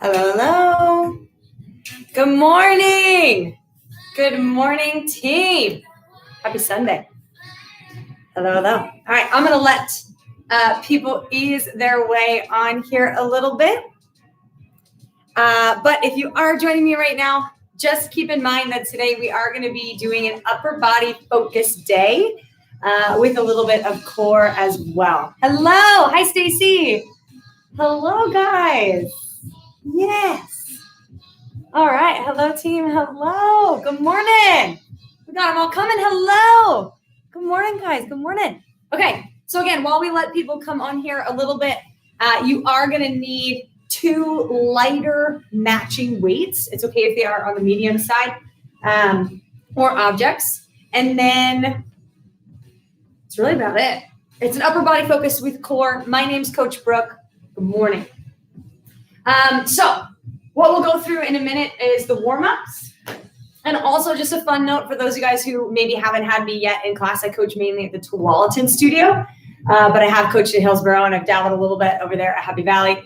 Hello, hello. Good morning. Good morning, team. Happy Sunday. Hello, hello. All right, I'm going to let people ease their way on here a little bit. But if you are joining me right now, just keep in mind that today we are going to be doing an upper body focused day with a little bit of core as well. Hello. Hi, Stacy. Hello, guys. Yes. All right. Hello, team. Hello. Good morning. We got them all coming. Hello. Good morning, guys. Good morning. Okay. So again, while we let people come on here a little bit, you are going to need 2 lighter matching weights. It's okay if they are on the medium side or objects. And then that's really about it. It's an upper body focus with core. My name's Coach Brooke. Good morning. So what we'll go through in a minute is the warm-ups. And also just a fun note for those of you guys who maybe haven't had me yet in class. I coach mainly at the Tualatin studio, but I have coached at Hillsborough and I've dabbled a little bit over there at Happy Valley.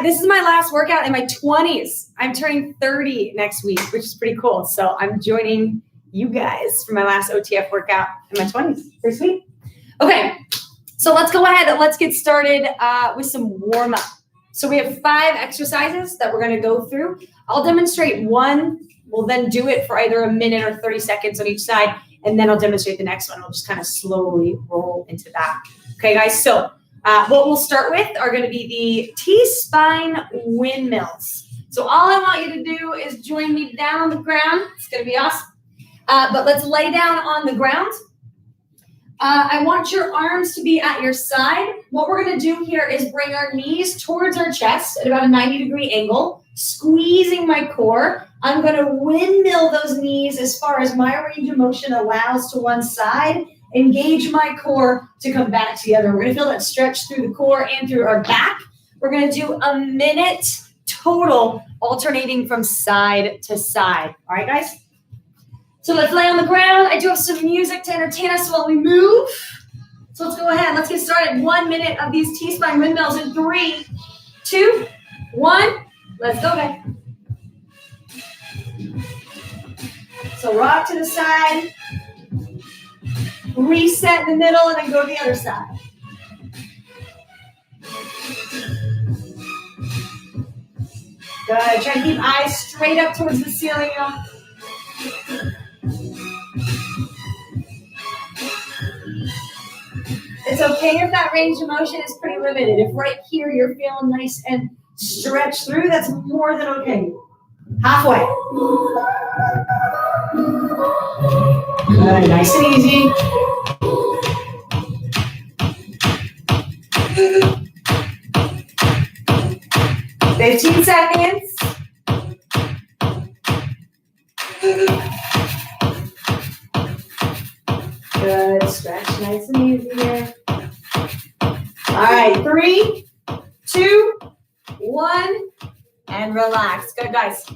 This is my last workout in my 20s. I'm turning 30 next week, which is pretty cool. So I'm joining you guys for my last OTF workout in my 20s. Pretty sweet. Okay, so let's go ahead and let's get started with some warm-up. So we have 5 exercises that we're going to go through. I'll demonstrate one. We'll then do it for either a minute or 30 seconds on each side, and then I'll demonstrate the next one. We'll just kind of slowly roll into that. Okay, guys, so what we'll start with are going to be the T-spine windmills. So all I want you to do is join me down on the ground. It's going to be awesome. But let's lay down on the ground. I want your arms to be at your side. What we're going to do here is bring our knees towards our chest at about a 90-degree angle, squeezing my core. I'm going to windmill those knees as far as my range of motion allows to one side. Engage my core to come back to the other. We're going to feel that stretch through the core and through our back. We're going to do a minute total, alternating from side to side. All right, guys? So let's lay on the ground. I do have some music to entertain us while we move. So let's go ahead. Let's get started. 1 minute of these T-spine windmills in 3, 2, 1. Let's go, guys. So rock to the side. Reset in the middle and then go to the other side. Good. Try to keep eyes straight up towards the ceiling. It's okay if that range of motion is pretty limited. If right here you're feeling nice and stretched through, that's more than okay. Halfway. Good. Nice and easy. $15 seconds. Good. Stretch nice and easy here. All right. 3, 2, 1, and relax. Good, guys.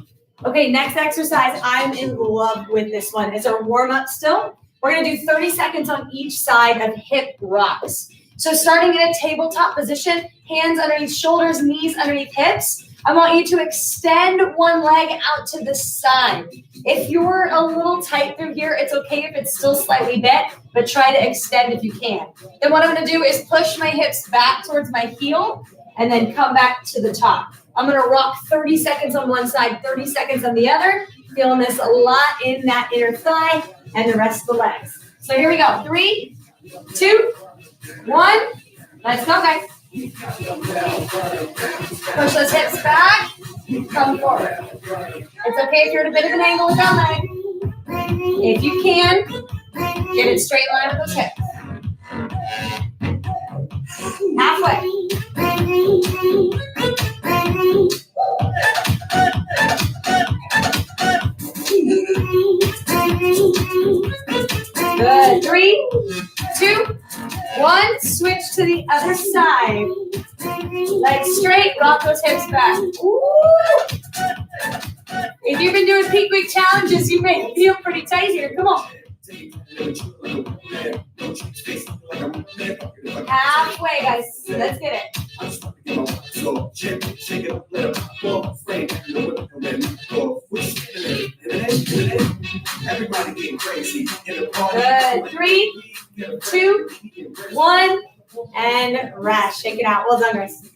Okay, next exercise. I'm in love with this one. It's our warm-up still. We're going to do 30 seconds on each side of hip rocks. So starting in a tabletop position, hands underneath shoulders, knees underneath hips. I want you to extend one leg out to the side. If you're a little tight through here, it's okay if it's still slightly bent, but try to extend if you can. Then what I'm going to do is push my hips back towards my heel and then come back to the top. I'm going to rock 30 seconds on one side, 30 seconds on the other. Feeling this a lot in that inner thigh and the rest of the legs. So here we go. 3, 2, 1. Let's go, guys. Push those hips back. Come forward. It's okay if you're at a bit of an angle with that leg. If you can, get it straight line with those hips. Halfway. Good. 3, 2, 1. Switch to the other side. Legs straight. Rock those hips back. Ooh. If you've been doing peak week challenges, you may feel pretty tight here. Come on. Halfway, guys. Let's get it. Good. 3, 2, 1, and rest. Shake it out. Well done, guys.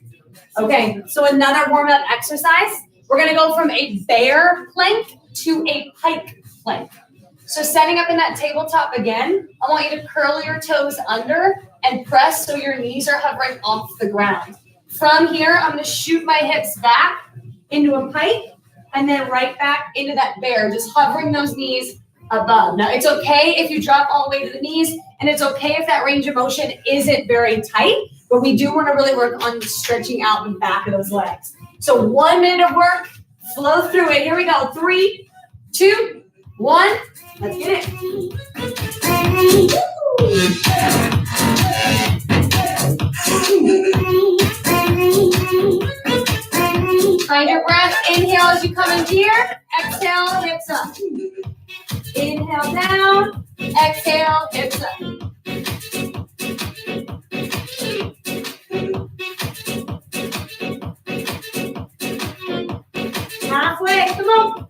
Okay, so another warm-up exercise. We're going to go from a bear plank to a pike plank. So setting up in that tabletop again, I want you to curl your toes under and press so your knees are hovering off the ground. From here, I'm going to shoot my hips back into a pike and then right back into that bear, just hovering those knees above. Now, it's okay if you drop all the way to the knees, and it's okay if that range of motion isn't very tight, but we do want to really work on stretching out the back of those legs. So 1 minute of work, flow through it. Here we go. 3, 2, 1. Let's get it. Find your breath. Inhale as you come in here. Exhale, hips up. Inhale down. Exhale, hips up. Halfway. Come on.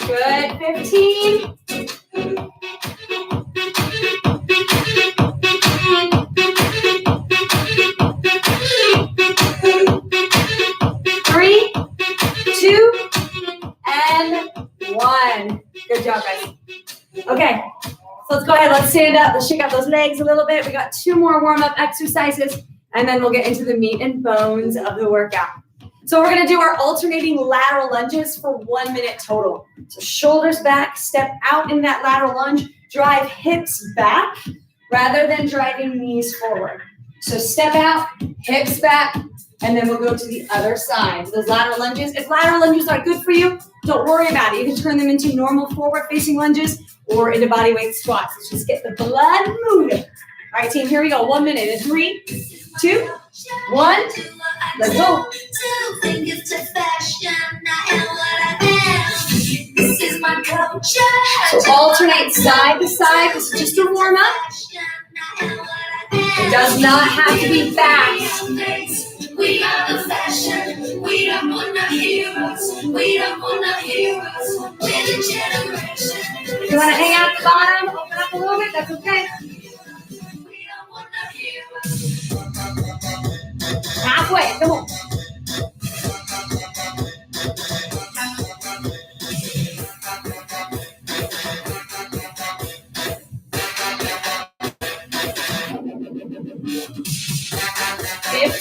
Good. 15. Three, 2, and 1. Good job, guys. Okay, so let's go ahead. Let's stand up. Let's shake out those legs a little bit. We got 2 more warm-up exercises, and then we'll get into the meat and bones of the workout. So we're going to do our alternating lateral lunges for 1 minute total. So shoulders back, step out in that lateral lunge, drive hips back rather than driving knees forward. So step out, hips back, and then we'll go to the other side. So those lateral lunges, if lateral lunges are good for you, don't worry about it. You can turn them into normal forward-facing lunges or into body weight squats. Let's just get the blood moving. All right, team, here we go. 1 minute. In 3, 2, 1. Let's go. So alternate side to side. This is just a warm-up. It does not have to be fast. We are the fashion. We don't want no heroes. We don't want no heroes. We're the generation. If you want to hang out at the bottom, open up a little bit, that's okay. We don't want no heroes. Halfway, come on.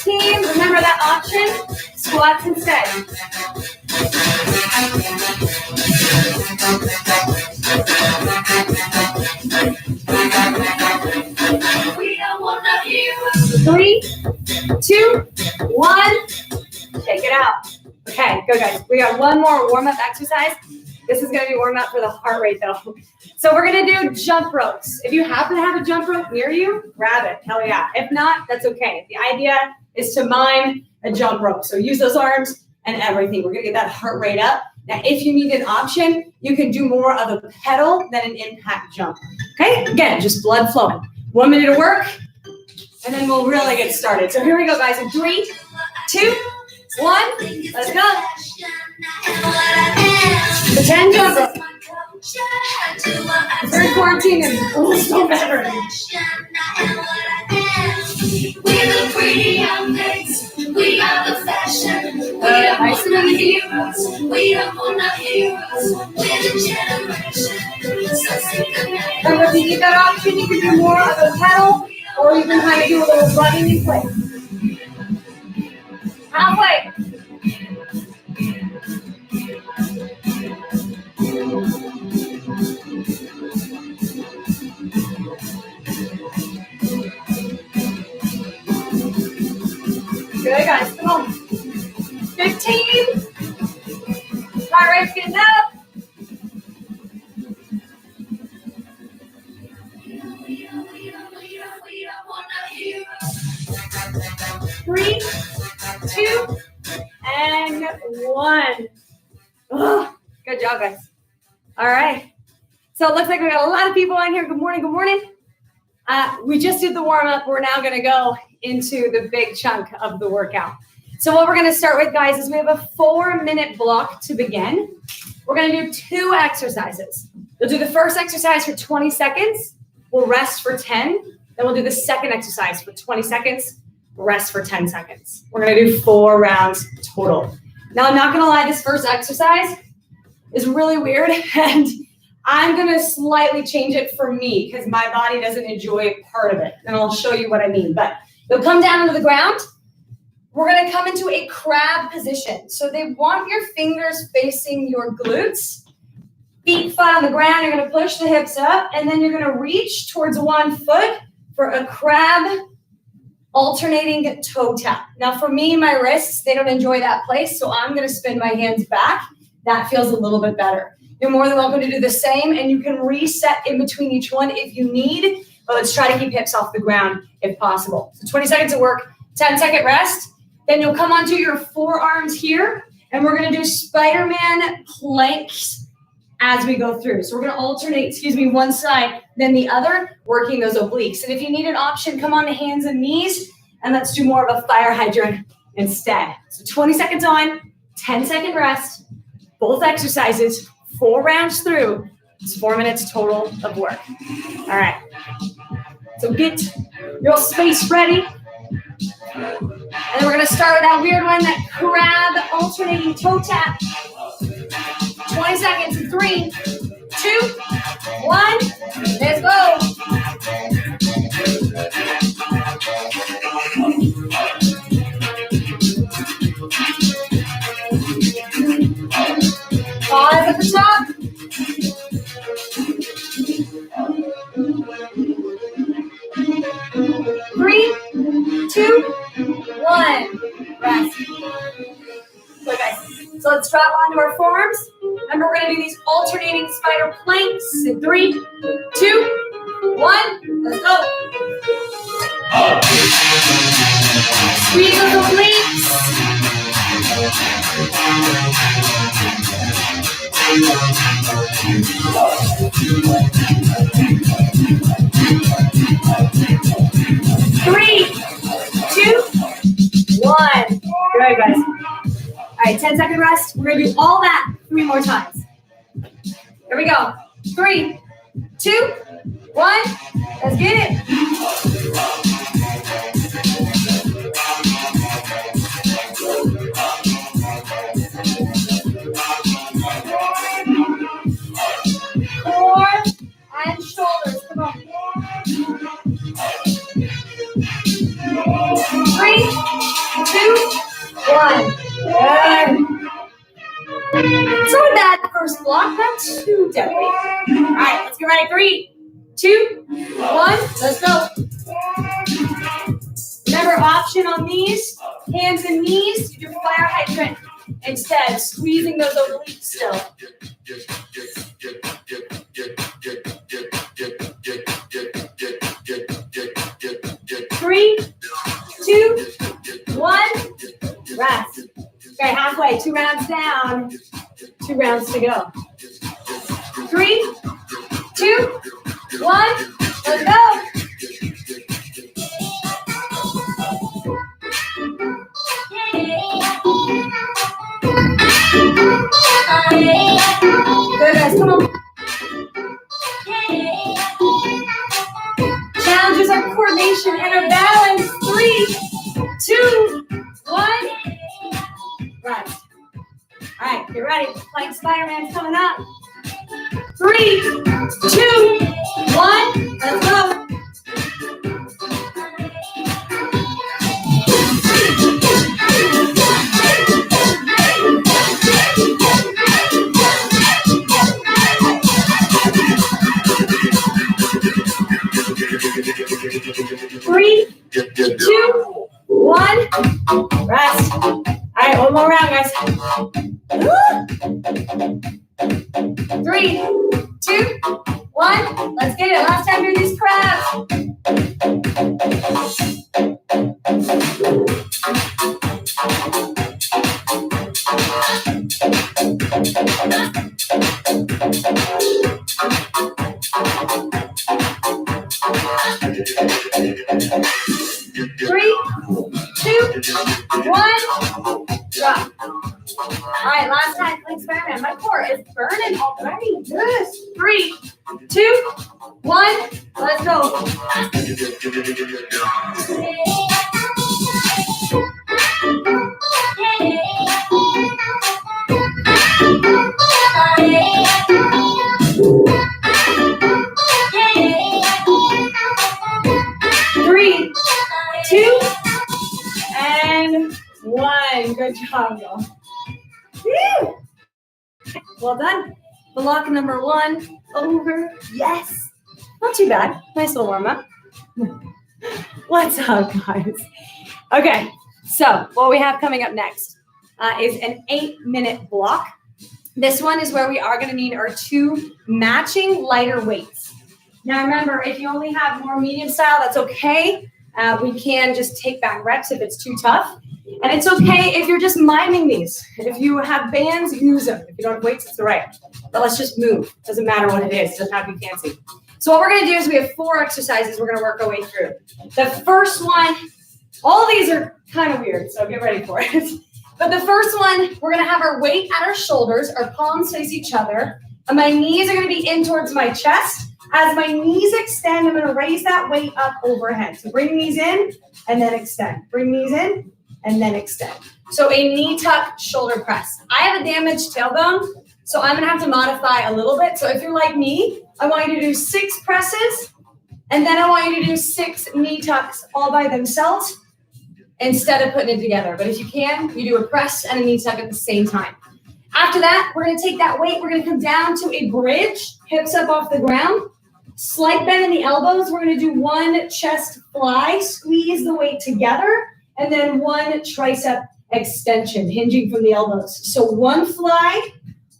Remember that option? Squats instead. We don't want no heroes. 3, 2, 1. Shake it out. Okay, go guys. We got one more warm-up exercise. This is going to be warm-up for the heart rate though. So we're going to do jump ropes. If you happen to have a jump rope near you, grab it. Hell yeah. If not, that's okay. The idea is to mime a jump rope. So use those arms and everything. We're going to get that heart rate up. Now, if you need an option, you can do more of a pedal than an impact jump. Okay? Again, just blood flowing. 1 minute of work, and then we'll really get started. So here we go, guys. In 3, 2, 1. Let's go. Pretend jump rope. We're quarantined and so better. We're the pretty young things. We are the fashion. We don't want no heroes. We don't want no heroes. We're the generation. So sing the night. And if you get that option, you can do more of a pedal, or you can kind of do a little running in place. Halfway. Good, guys. Come on. 15. Heart rate's getting up. 3, 2, and 1. Oh, good job, guys. All right. So it looks like we got a lot of people on here. Good morning. Good morning. We just did the warm up. We're now going to go into the big chunk of the workout. So what we're going to start with, guys, is we have a 4-minute block to begin. We're going to do 2 exercises. We'll do the first exercise for 20 seconds. We'll rest for 10. Then we'll do the second exercise for 20 seconds. Rest for 10 seconds. We're going to do 4 rounds total. Now, I'm not going to lie, this first exercise is really weird, and I'm going to slightly change it for me because my body doesn't enjoy part of it, and I'll show you what I mean. But you'll come down onto the ground. We're going to come into a crab position. So they want your fingers facing your glutes. Feet flat on the ground. You're going to push the hips up, and then you're going to reach towards one foot for a crab alternating toe tap. Now, for me, my wrists, they don't enjoy that place, so I'm going to spin my hands back. That feels a little bit better. You're more than welcome to do the same, and you can reset in between each one if you need, but let's try to keep hips off the ground if possible. So 20 seconds of work, 10-second rest. Then you'll come onto your forearms here, and we're going to do Spider-Man planks as we go through. So we're going to alternate, one side, then the other, working those obliques. And if you need an option, come on to hands and knees, and let's do more of a fire hydrant instead. So 20 seconds on, 10-second rest, both exercises, 4 rounds through. It's 4 minutes total of work. All right. So get your space ready. And then we're going to start with that weird one, that crab alternating toe tap. 20 seconds. 3, 2, 1. Let's go. Pause at the top. Three, 2, 1. Rest. Okay, guys. So let's drop onto our forearms. Remember, we're going to do these alternating spider planks. In 3, 2, 1. Let's go. Squeeze those obliques. 3, 2, 1. Good, guys. All right, 10-second rest. We're going to do all that 3 more times. Here we go. 3, 2, 1. Let's get it. Core and shoulders. Come on. 3, 2, 1. Good. So with that first block, not too deadly. All right, let's get ready. 3, 2, 1. Let's go. Remember, option on these, hands and knees. You do fire hydrant instead, squeezing those obliques still. 3, 2, 1. Rest. Okay, halfway. 2 rounds down. 2 rounds to go. 3, 2, 1. Let's go. Good, guys. Come on. Challenges our coordination and our balance. 3, 2, 1. Right. All right, get ready. Plank Spider-Man's coming up. 3, 2, 1. Let's go. 3, 2, 1. Rest. All right, one more round, guys. 3, 2, 1. Let's get it. Last time doing these crabs. 3, 2, 1, drop. All right, last time, experiment. My core is burning already. Good. 3, 2, 1, let's go. 3, 2, and 1. Good job, y'all. Woo! Well done. Block number 1 over. Yes. Not too bad. Nice little warm up. What's up, guys? Okay, so what we have coming up next is an 8-minute block. This one is where we are going to need our 2 matching lighter weights. Now remember, if you only have more medium style, that's okay. We can just take back reps if it's too tough. And it's okay if you're just miming these. If you have bands, use them. If you don't have weights, it's all right. But let's just move. Doesn't matter what it is. It doesn't have to be fancy. So what we're going to do is we have 4 exercises we're going to work our way through. The first one, all these are kind of weird, so get ready for it. But the first one, we're going to have our weight at our shoulders. Our palms face each other. And my knees are going to be in towards my chest. As my knees extend, I'm going to raise that weight up overhead. So bring these in and then extend. Bring these in and then extend. So a knee tuck shoulder press. I have a damaged tailbone, so I'm going to have to modify a little bit. So if you're like me, I want you to do 6 presses, and then I want you to do 6 knee tucks all by themselves instead of putting it together. But if you can, you do a press and a knee tuck at the same time. After that, we're going to take that weight. We're going to come down to a bridge, hips up off the ground. Slight bend in the elbows. We're going to do 1 chest fly, squeeze the weight together, and then 1 tricep extension, hinging from the elbows. So 1 fly,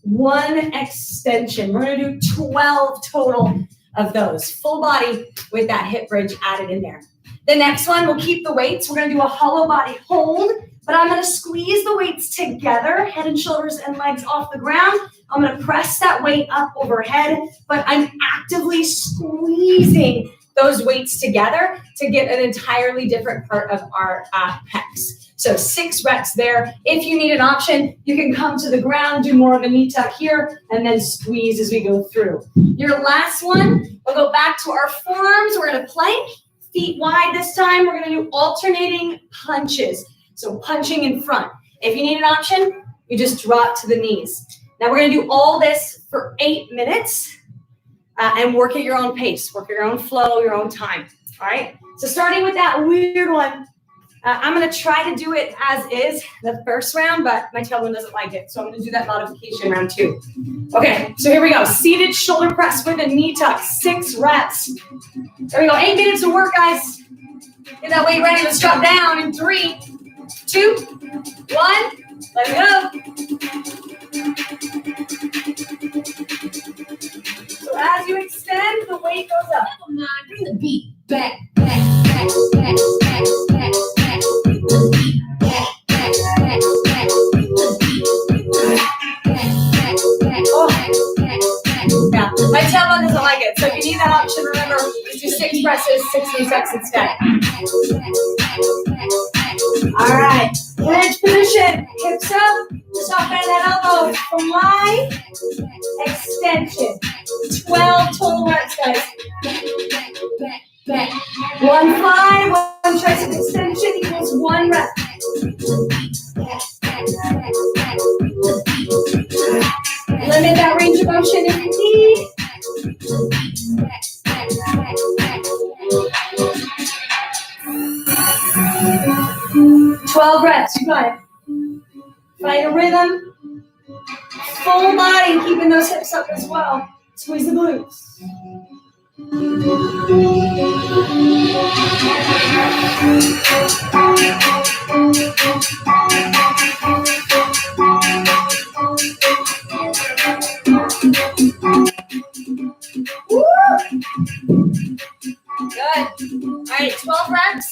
1 extension. We're going to do 12 total of those. Full body with that hip bridge added in there. The next one, we'll keep the weights. We're going to do a hollow body hold, but I'm going to squeeze the weights together, head and shoulders and legs off the ground. I'm going to press that weight up overhead, but I'm actively squeezing those weights together to get an entirely different part of our pecs. So 6 reps there. If you need an option, you can come to the ground, do more of a knee tuck here, and then squeeze as we go through. Your last one, we'll go back to our forearms. We're going to plank, feet wide this time. We're going to do alternating punches. So punching in front. If you need an option, you just drop to the knees. Now we're going to do all this for 8 minutes and work at your own pace, work at your own flow, your own time. All right. So starting with that weird one, I'm going to try to do it as is the first round, but my tailbone doesn't like it. So I'm going to do that modification round 2. Okay. So here we go. Seated shoulder press with a knee tuck, 6 reps. There we go. 8 minutes of work, guys. Get that weight ready. Let's drop down in 3, 2, 1. Let it go. So as you extend, the weight goes up. Bring the beat back, back, back, back, back, back, back. Bring the beat back, back, back, back. Bring the beat back, back, back, back, back. Yeah, my tailbone doesn't like it. So if you need that option, remember, just do 6 presses, 6 knee tucks instead. All right, bridge position, hips up, soft bend that elbow, fly, extension. 12 total reps, guys. 1 fly, 1 tricep extension equals 1 rep. Limit that range of motion if you need. 12 reps, you got it. Find a rhythm. Full body, keeping those hips up as well. Squeeze the glutes. Woo! Good. All right, 12 reps.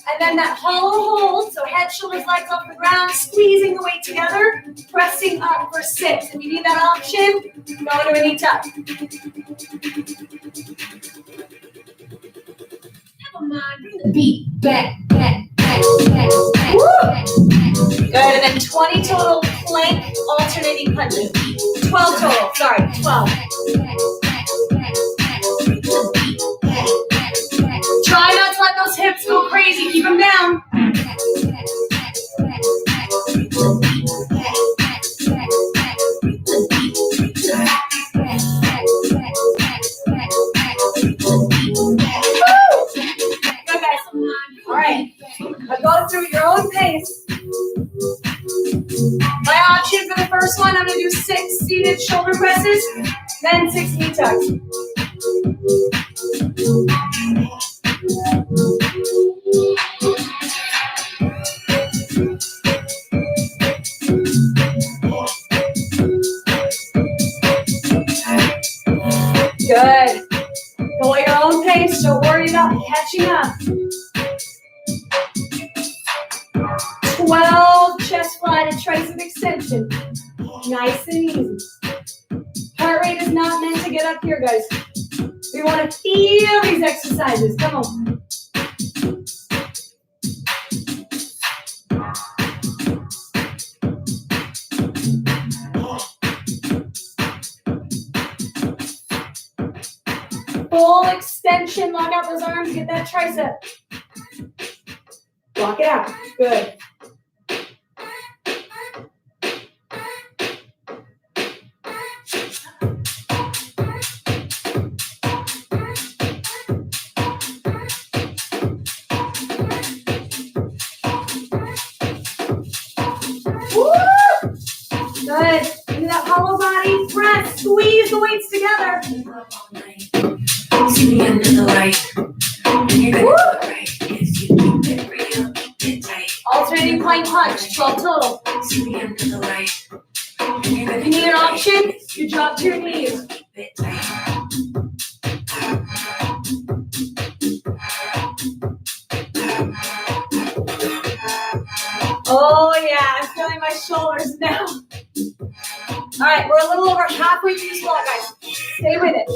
And then that hollow hold, so head, shoulders, legs off the ground, squeezing the weight together, pressing up for 6. If you need that option, go into a knee tuck. beat. Back, back, back, back, back, back. Good, and then 20 total plank alternating punches. 12 total, sorry, 12. Try not to let those hips go crazy, keep them down. Good, guys. All right, but go through your own pace. My option for the first one, I'm going to do 6 seated shoulder presses, then 6 knee tucks. Good. Go at your own pace. Don't worry about catching up. 12 chest fly to tricep extension. Nice and easy. Heart rate is not meant to get up here, guys. We want to feel these exercises. Come on. Full extension. Lock out those arms. Get that tricep. Block it out. Good. Good. Into that hollow body. Press. Squeeze the weights together. See the end of the light. And you're gonna do it right. If you keep it real, get tight. Alternating plank punch. 12 total. See the end of the light. And you're gonna If you need an option, you drop to your knees. keep it tight. Oh yeah, I'm feeling my shoulders now. All right, we're a little over halfway through this walk, guys. Stay with it.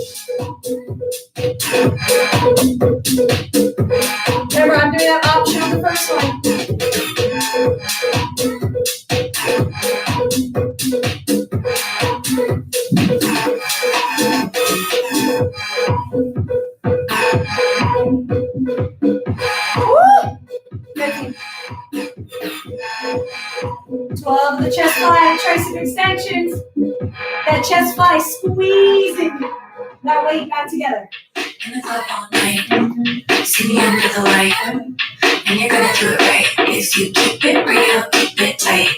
Remember, I'm doing that option on the first Woo! Good team. 12 of the chest fly, tricep extensions. That chest fly squeezing that weight back together. In the club all night. See the end of the light. And you're gonna do it right. If you keep it real, keep it tight.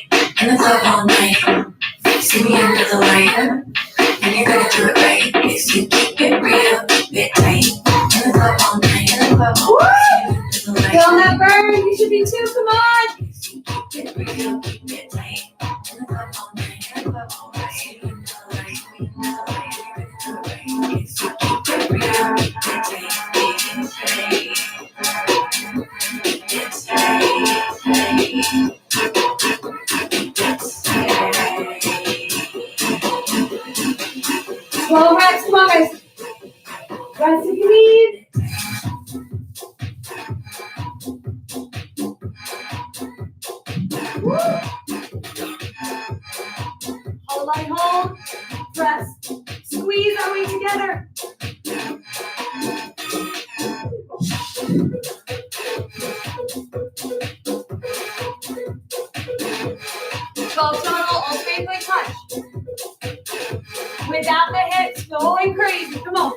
In the club all night. See the end of the light. And you're gonna do it right. If you keep it real, keep it tight. In the club all night. In the club all night. See the end of the light. Feel that burn? You should be too. Come on. Keep it real, keep it tight. In the club all night, in the club all night. See the end of the light, see the end of the light. You're gonna do it right. If you keep it real, keep it tight. Keep it tight. Keep it tight. 12 reps, come on, guys. Rest if you need. Hold body, hold. Press. Squeeze our way together. 12 total, alternate leg punch. Without the hips going crazy. Come on.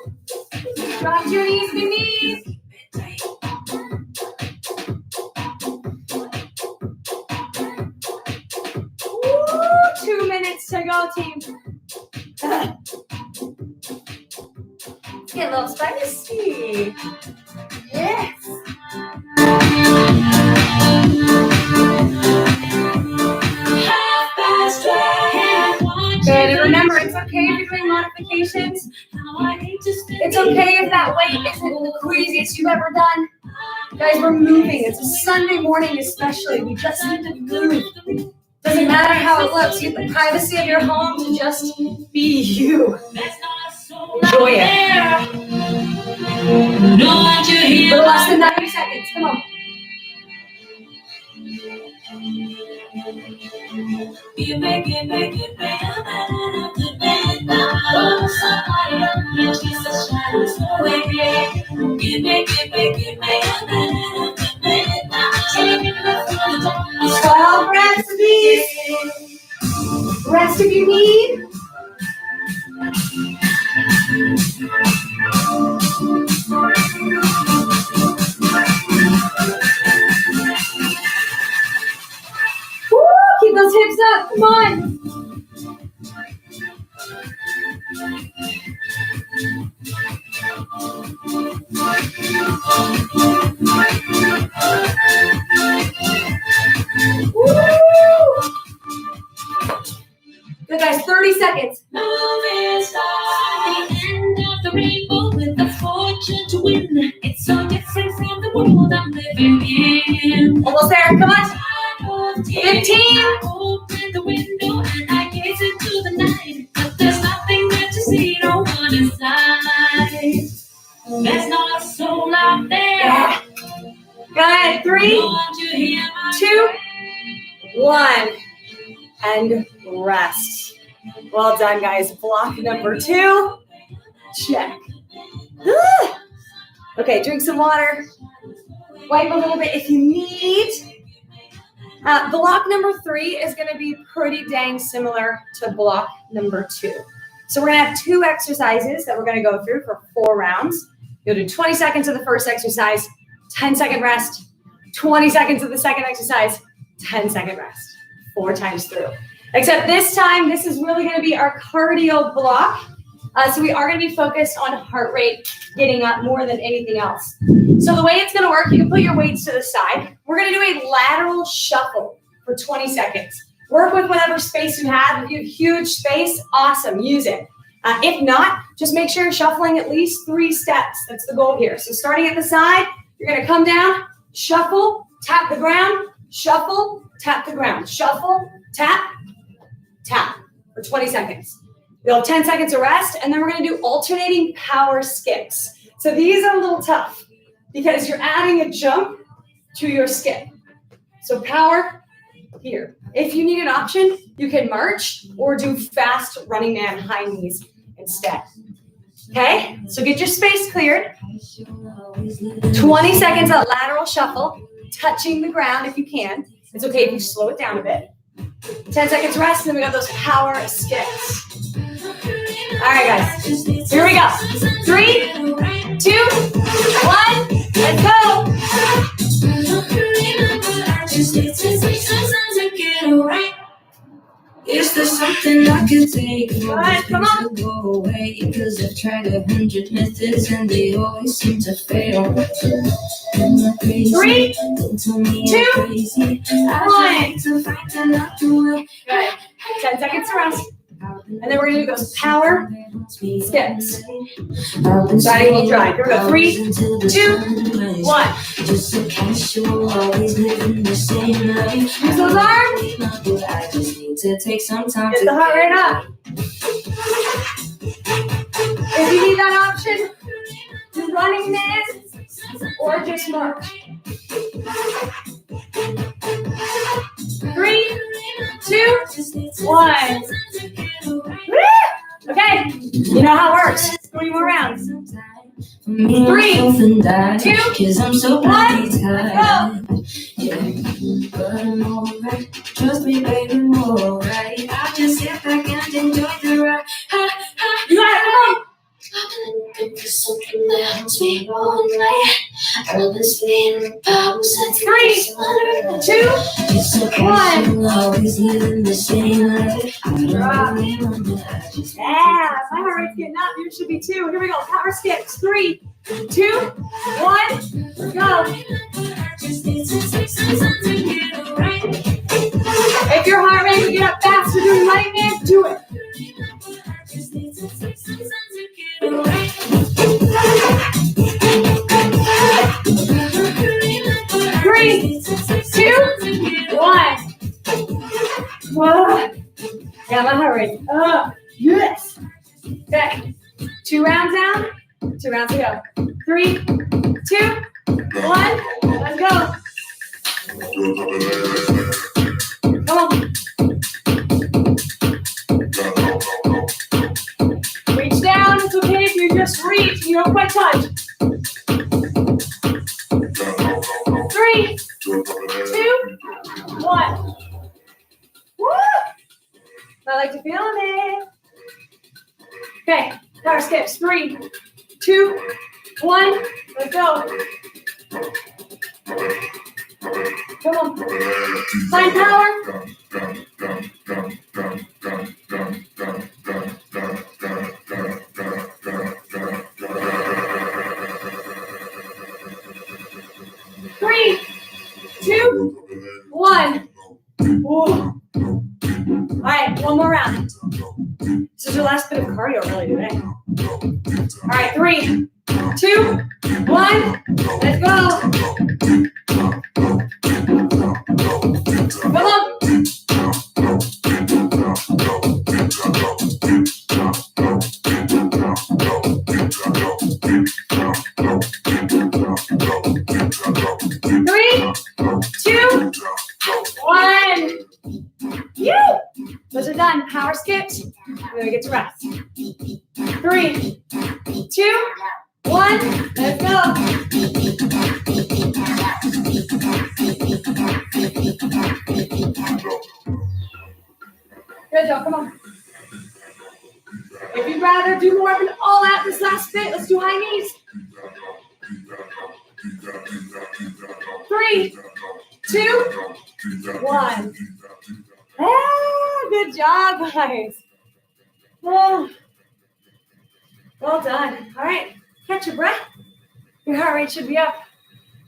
Drop your knees, big knees. Woo, 2 minutes to go, team. Get a little spicy. Yes. And remember, it's okay if you're doing modifications. It's okay if that weight isn't the craziest you've ever done. Guys, we're moving. It's a Sunday morning especially. We just need to move. Doesn't matter how it looks. You have the privacy of your home to just be you. Enjoy it. The last Less than 90 seconds. Come on. You make it better than I could make now. Somebody up here, Jesus, shadows away. You make it better than I could make now. 12 breaths, please. Rest if you need. Woo, keep those hips up. Come on. Woo. Good guys, 30 seconds. Moving star, the end of the rainbow with the fortune to win. It's so different from the world I'm living in. Almost there. Come on. 15. I open the window and I gaze into the night, but there's nothing there to see, no one inside. There's not a soul out there. Yeah. Good. 3, Won't you hear my 2, 1. And rest. Well done, guys. Block number 2. Check. Ah. Okay, drink some water. Wipe a little bit if you need. Block number 3 is going to be pretty dang similar to block number 2. So we're going to have 2 exercises that we're going to go through for 4 rounds. You'll do 20 seconds of the first exercise, 10-second rest, 20 seconds of the second exercise, 10-second rest, 4 times through. Except this time, this is really going to be our cardio block. So we are going to be focused on heart rate getting up more than anything else. So the way it's going to work, you can put your weights to the side. We're going to do a lateral shuffle for 20 seconds. Work with whatever space you have. If you have huge space, awesome, use it. If not, just make sure you're shuffling at least 3 steps. That's the goal here. So starting at the side, you're going to come down, shuffle, tap the ground, shuffle, tap the ground, shuffle, tap, tap for 20 seconds. You'll have 10 seconds of rest, and then we're going to do alternating power skips. So these are a little tough because you're adding a jump to your skip. So power here. If you need an option, you can march or do fast running man high knees instead. Okay, so get your space cleared. 20 seconds of lateral shuffle, touching the ground if you can. It's okay if you slow it down a bit. 10 seconds rest, and then we got those power skips. All right, guys, here we go. 3, 2, 1, let's go. Is there something I can take? Alright, come on. To go away, because I've tried 100 methods and they always seem to fail. 3, 2, 1. Good. 10 seconds to rest. And then we're going to do those power skips. Starting will drive. Here we go. 3, 2, 1. Just so casual, always living the same life. Use those arms. I just need to take some time Get to the heart rate up. If you need that option, do running man or just march. 3, 2, 1. Woo! Okay, you know how it works. 3 more rounds. 3, 2, 1. Let's go. But I'm alright. Trust me, baby, I'm alright. I just sit back and enjoy the ride. You got it. Come on. I've been looking for something that helps me all night. I've been spinning powers and 3, 2, 1. always living the same life. Drop. Yeah, my heart rate's getting up. Yours should be too. Here we go. Power skips. 3, 2, 1. Let's go. If your heart rate will get up faster doing light man, do it. 3, 2, 1. Whoa. Yeah, my heart rate. Yes. Okay. 2 rounds down. 2 rounds to go. 3, 2, 1. Let's go. Come on. Reach down. It's okay if you just reach. You don't quite touch. 3, 2, 1. Woo! I like to feel it. Okay, power skips. 3, 2, 1. Let's go. Come on. Find power. 3, 2, 1. Whoa. All right, one more round. This is your last bit of cardio really today. All right, 3, 2, 1. Let's go. Come on. 3, 2, 1. Those are done. Power skips. And then we get to rest. 3, 2, 1. Let's go. Good job. Come on. If you'd rather do more of an all-out this last bit, let's do high knees. 3, 2, 1. Ah, good job, guys. Oh, well done. All right, catch your breath. Your heart rate should be up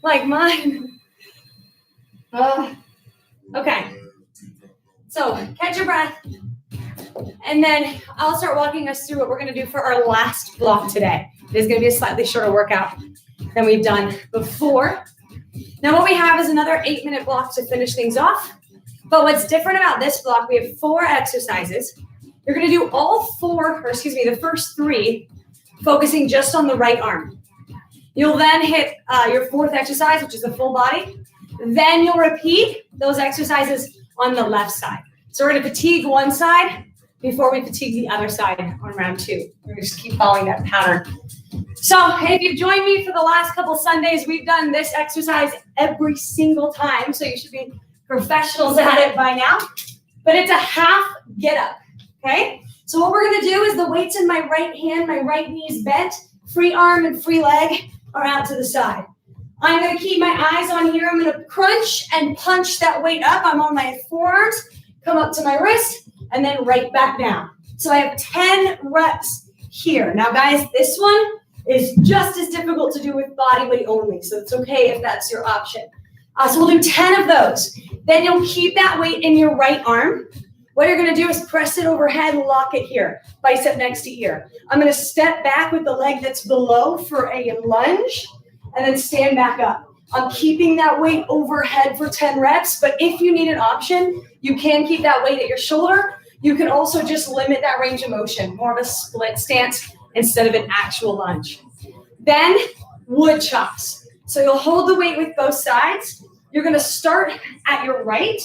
like mine. Okay. So catch your breath. And then I'll start walking us through what we're going to do for our last block today. It is going to be a slightly shorter workout than we've done before. Now what we have is another 8-minute block to finish things off. But what's different about this block, we have 4 exercises. You're going to do the first 3, focusing just on the right arm. You'll then hit your 4th exercise, which is the full body. Then you'll repeat those exercises on the left side. So we're going to fatigue one side before we fatigue the other side on round 2. We're going to just keep following that pattern. So if you've joined me for the last couple Sundays, we've done this exercise every single time. So you should be professionals at it by now. But it's a half get up, okay? So what we're going to do is the weight's in my right hand, my right knee is bent, free arm and free leg are out to the side. I'm going to keep my eyes on here. I'm going to crunch and punch that weight up. I'm on my forearms, come up to my wrist, and then right back down. So I have 10 reps here. Now, guys, this one is just as difficult to do with body weight only, so it's okay if that's your option. So we'll do 10 of those. Then you'll keep that weight in your right arm. What you're going to do is press it overhead, lock it here, bicep next to ear. I'm going to step back with the leg that's below for a lunge, and then stand back up. I'm keeping that weight overhead for 10 reps, but if you need an option, you can keep that weight at your shoulder. You can also just limit that range of motion, more of a split stance instead of an actual lunge. Then wood chops. So you'll hold the weight with both sides. You're going to start at your right,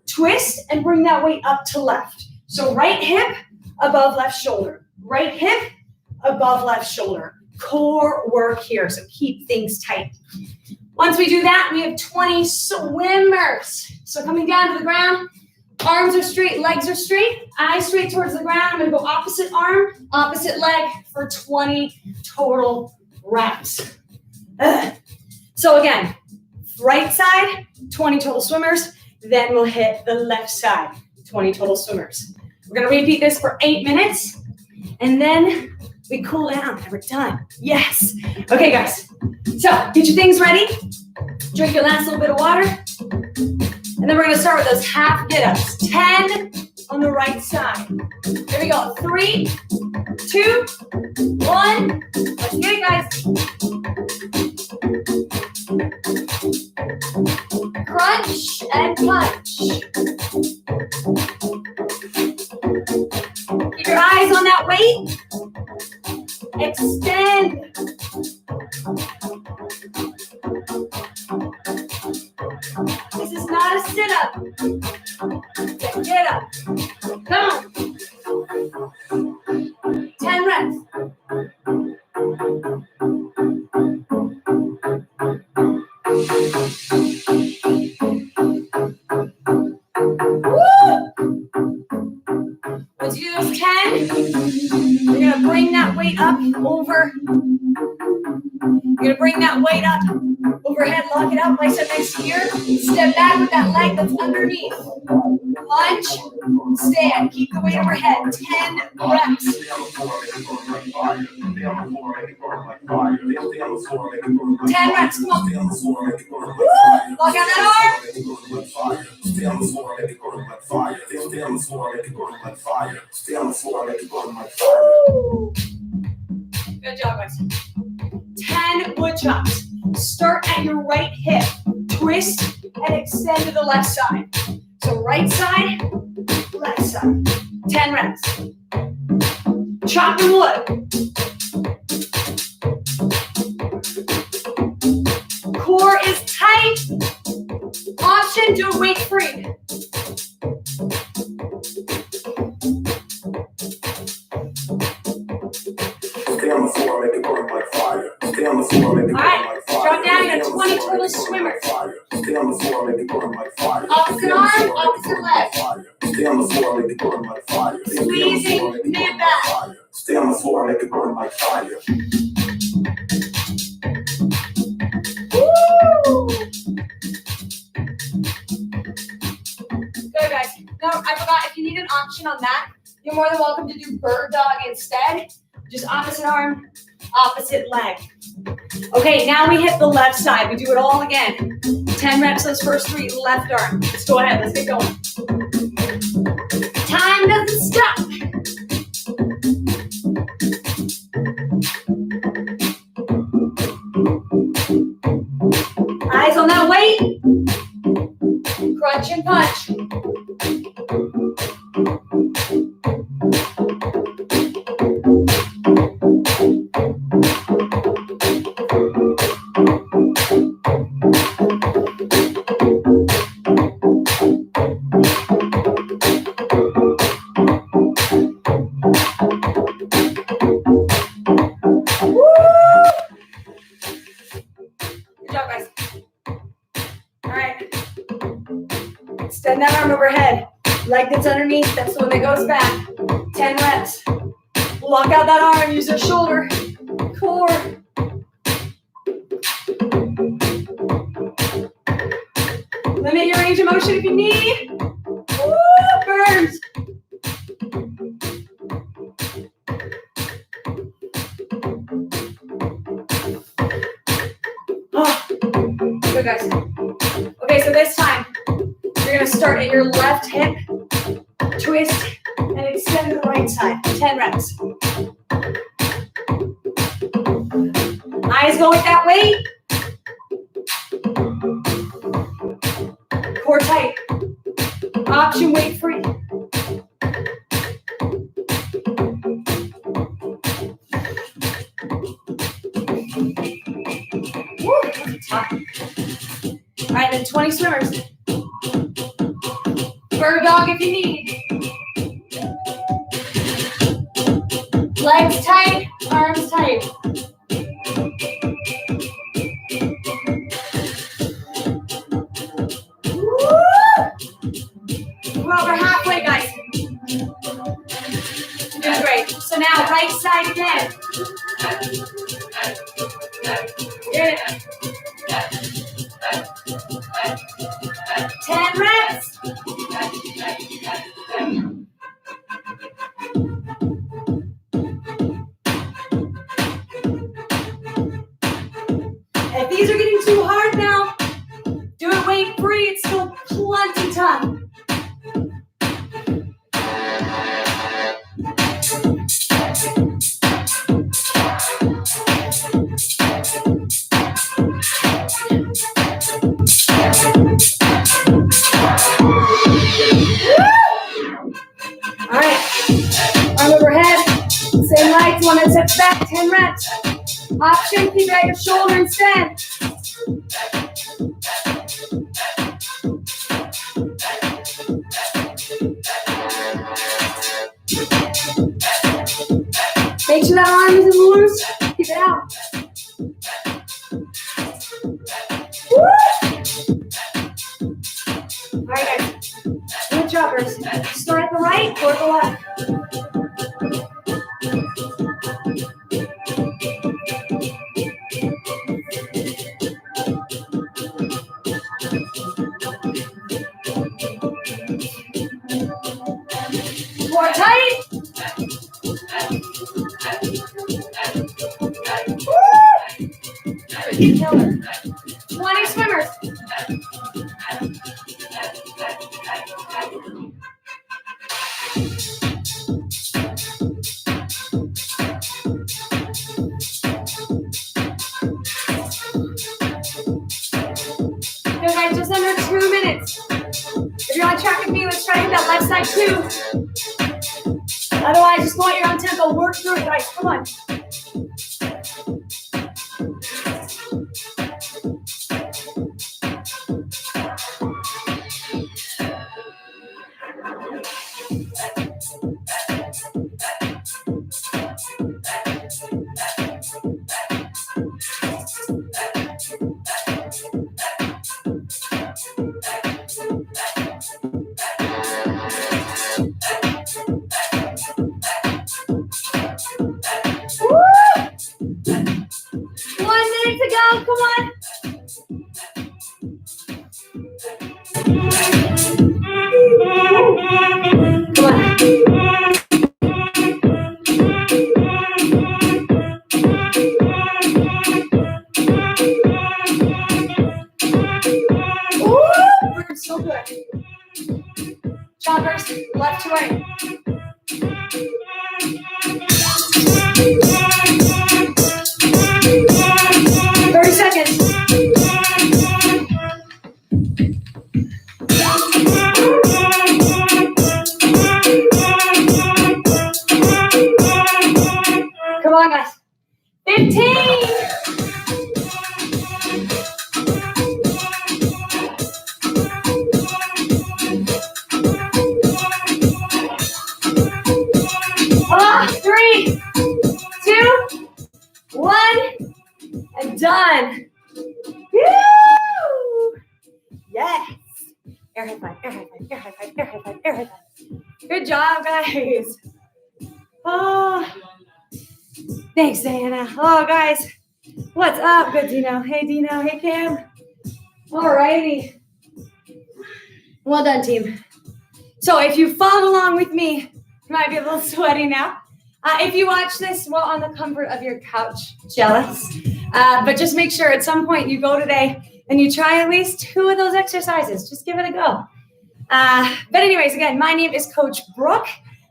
twist, and bring that weight up to left. So right hip above left shoulder. Right hip above left shoulder. Core work here, so keep things tight. Once we do that, we have 20 swimmers. So coming down to the ground, arms are straight, legs are straight, eyes straight towards the ground. I'm going to go opposite arm, opposite leg for 20 total reps. So again, right side, 20 total swimmers. Then we'll hit the left side, 20 total swimmers. We're going to repeat this for 8 minutes, and then we cool down and we're done. Yes. Okay, guys. So get your things ready. Drink your last little bit of water. And then we're going to start with those half get-ups. 10 on the right side. Here we go. 3, 2, 1. Let's get it, guys. Crunch and punch. Keep your eyes on that weight. Extend. Once you do those 10, you're going to bring that weight up over. You're going to bring that weight up overhead, lock it out, bicep next to ear. Step back with that leg that's underneath. Lunge, stand, keep the weight overhead. 10 reps. 10 reps, come on. Woo! Lock out that arm. Woo! Good job, guys. 10 wood chops. Start at your right hip. Twist and extend to the left side. So right side, left side. 10 reps. Chopping wood. Core is tight. Option, do it weight free. All right, drop down, you got 20 total swimmers. Opposite arm, opposite leg. Squeezing mid back. Stay on the floor, make it burn like fire. Woo! Good, guys. No, I forgot, if you need an option on that, you're more than welcome to do bird dog instead. Just opposite arm, opposite leg. Okay, now we hit the left side. We do it all again. 10 reps, those first 3, left arm. Let's go ahead, let's get going. Time doesn't stop. Eyes on that weight. Crunch and punch. Extend that arm overhead. Leg that's underneath, that's the one that goes back. 10 reps. Lock out that arm, use your shoulder. Core. Limit your range of motion if you need. Woo, burns. Oh, good guys. Okay, so this time, you're gonna start at your left hip, twist, and extend to the right side. 10 reps. Eyes go with that weight. Core tight. Option weight free. Woo, tough. All right, then 20 swimmers. Bird dog if you need. Legs tight, arms tight. Woo! We're over halfway, guys. Doing great. So now right side again. Good. 10 reps. If these are getting too hard now, do it weight free. It's still plenty time. All right, arm overhead, same legs, one that steps back, 10 reps. Option, keep it at your shoulder instead. Make sure that arm isn't loose, keep it out. Woo! tight. Killer. 20 swimmers. Okay, guys, just under 2 minutes. If you're on track with me, let's try to hit that left side too. Otherwise, just go at your own tempo. Work through it, guys. Come on. Come on. Ooh, so good. Choppers, left to right. Come on, guys. 15. Ah, 3, 2, 1, and done. Woo! Yes. Air high five, air high five, air high five, air high five, air high five. Good job, guys. Oh, thanks, Diana. Oh, guys, what's up? Good, Dino. Hey, Dino. Hey, Cam. All righty. Well done, team. So if you followed along with me, you might be a little sweaty now. If you watch this while on the comfort of your couch, jealous. But just make sure at some point you go today and you try at least 2 of those exercises. Just give it a go. But anyways, again, my name is Coach Brooke.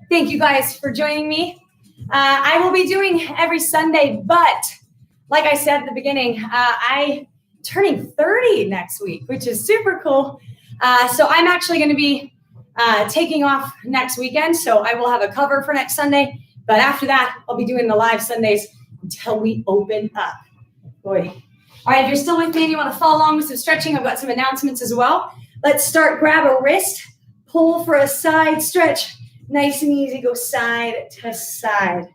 Thank you guys for joining me. I will be doing every Sunday, but like I said at the beginning, I'm turning 30 next week, which is super cool. So I'm actually going to be taking off next weekend. So I will have a cover for next Sunday. But after that, I'll be doing the live Sundays until we open up. Boy. All right, if you're still with me and you want to follow along with some stretching, I've got some announcements as well. Let's start. Grab a wrist, pull for a side stretch. Nice and easy, go side to side.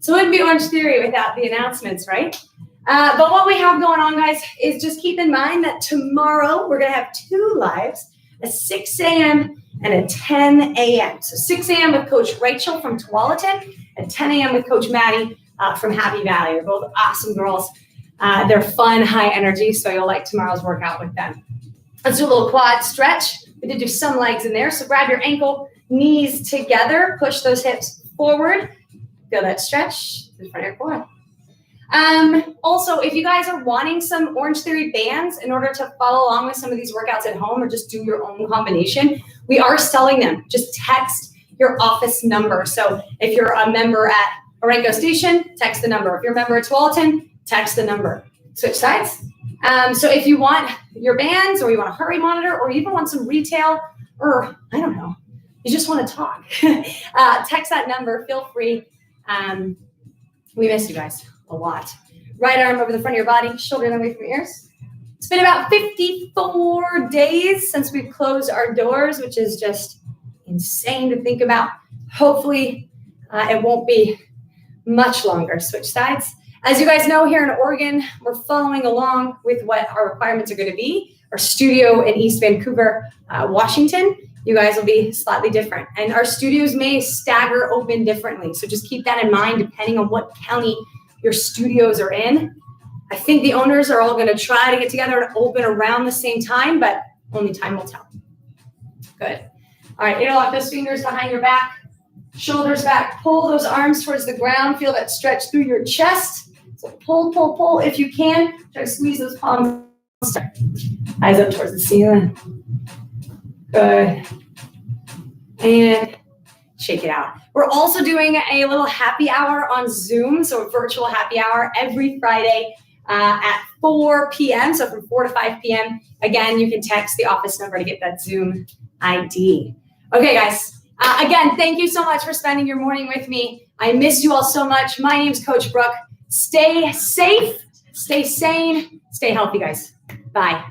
So it wouldn't be Orange Theory without the announcements, right? But what we have going on, guys, is just keep in mind that tomorrow we're going to have 2 lives, a 6 a.m. and a 10 a.m. So 6 a.m. with Coach Rachel from Tualatin and 10 a.m. with Coach Maddie from Happy Valley. They're both awesome girls. They're fun, high energy, so you'll like tomorrow's workout with them. Let's do a little quad stretch. We did do some legs in there, so grab your ankle, knees together, push those hips forward. Feel that stretch in front of your quad. Also, if you guys are wanting some Orange Theory bands in order to follow along with some of these workouts at home or just do your own combination, we are selling them. Just text your office number. So if you're a member at Orenco Station, text the number. If you're a member at Tualatin, text the number. Switch sides. So if you want your bands or you want a heart rate monitor or you even want some retail or, I don't know, you just want to talk, text that number. Feel free. We missed you guys a lot. Right arm over the front of your body, shoulder away from your ears. It's been about 54 days since we've closed our doors, which is just insane to think about. Hopefully, it won't be much longer. Switch sides. As you guys know, here in Oregon, we're following along with what our requirements are going to be. Our studio in East Vancouver, Washington, you guys will be slightly different. And our studios may stagger open differently. So just keep that in mind, depending on what county your studios are in. I think the owners are all going to try to get together and open around the same time, but only time will tell. Good. All right, interlock those fingers behind your back. Shoulders back, pull those arms towards the ground. Feel that stretch through your chest. So pull, pull, pull if you can. Try to squeeze those palms. Eyes up towards the ceiling. Good. And shake it out. We're also doing a little happy hour on Zoom, so a virtual happy hour every Friday at 4 p.m., so from 4 to 5 p.m. Again, you can text the office number to get that Zoom ID. Okay, guys. Again, thank you so much for spending your morning with me. I miss you all so much. My name's Coach Brooke. Stay safe, stay sane, stay healthy, guys. Bye.